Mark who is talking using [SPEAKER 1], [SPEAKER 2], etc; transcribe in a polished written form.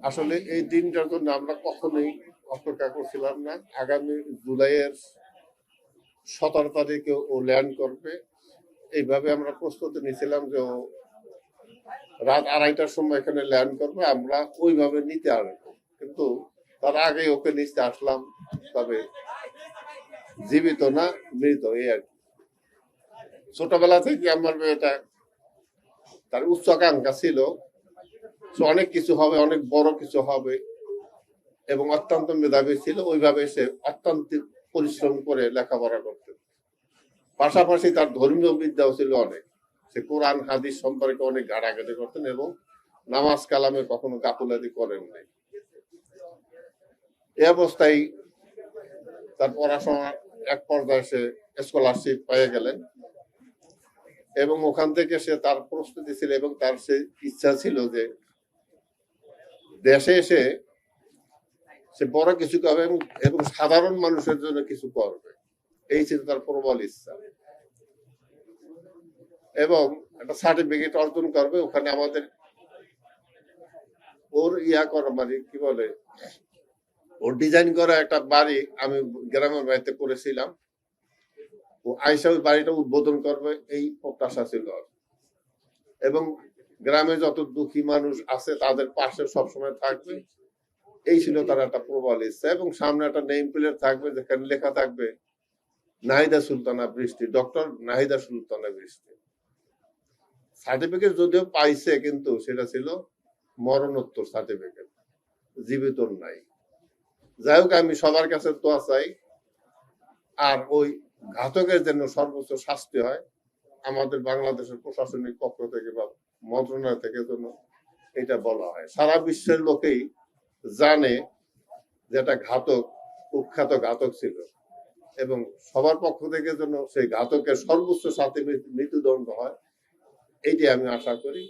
[SPEAKER 1] আসলে এই দিনটার জন্য আমরা কখনোই অপেক্ষা করছিলাম না। আগামী জুলাইয়ের 17 তারিখে ও ল্যান্ড করবে, এইভাবে আমরা প্রস্তুতি নিয়েছিলাম যে ও রাত 2:30টার সময় এখানে ল্যান্ড করবে, আমরা ওইভাবে নিতে আসবো। কিন্তু তার আগে ওকে নিতে আসলাম, তবে জীবিত না, মৃত, এই আর কি। ছোটবেলা থেকে আমার মেয়েটা, তার উচ্চাকাঙ্ক্ষা ছিল যে অনেক কিছু হবে, অনেক বড় কিছু হবে, এবং অত্যন্ত মেধাবী ছিল। ওইভাবে সে অত্যন্ত পরিশ্রম করে লেখাপড়া করতে, পাশাপাশি তার ধর্মীয় বিদ্যাও ছিল অনেক। সে কোরআন হাদিস সম্পর্কে অনেক ঘাটাঘাটি করতেন এবং নামাজ কালামে কখনো গাফুলাতি করেন নাই। এই অবস্থায় তার পড়াশোনা এক পর্যায়ে সে স্কলারশিপ পেয়ে গেলেন, এবং ওখান থেকে সে তার প্রস্তুতি ছিল এবং তার সে ইচ্ছা ছিল যে দেশে এসে সে বড় কিছু করবে এবং সাধারণ মানুষের জন্য কিছু করবে। এই ছিল তার প্রবল ইচ্ছা, এবং একটা সার্টিফিকেট অর্জন করবে। ওখানে আমাদের ওর করা, মানে কি বলে, ওর ডিজাইন করা একটা বাড়ি আমি গ্রামের বাড়িতে করেছিলাম। ও আইসা ওই বাড়িটা উদ্বোধন করবে, এই প্রত্যাশা ছিল। এবং গ্রামে যত দুঃখী মানুষ আছে তাদের পাশে সবসময় থাকবে, এই ছিল তার একটা প্রবল ইচ্ছা। এবং সামনে একটা নেম প্লেট থাকবে যেখানে লেখা থাকবে নাহিদা সুলতানা বৃষ্টি, ডক্টর নাহিদা সুলতানা বৃষ্টি। সার্টিফিকেট যদিও পাইছে, কিন্তু সেটা ছিল মরণোত্তর সার্টিফিকেট, জীবিত নাই। যাই হোক, আমি সবার কাছে দোয়া চাই, আর ওই ঘাতকের জন্য সর্বোচ্চ শাস্তি হয়। আমাদের বাংলাদেশের প্রশাসনিক পক্ষ থেকে বা মন্ত্রণালয় থেকে জন্য এটা বলা হয়। সারা বিশ্বের লোকেই জানে যে একটা ঘাতক, কুখ্যাত ঘাতক ছিল, এবং সবার পক্ষ থেকে জন্য সেই ঘাতকের সর্বোচ্চ শাস্তি, মৃত্যুদণ্ড হয়, এইটি আমি আশা করি।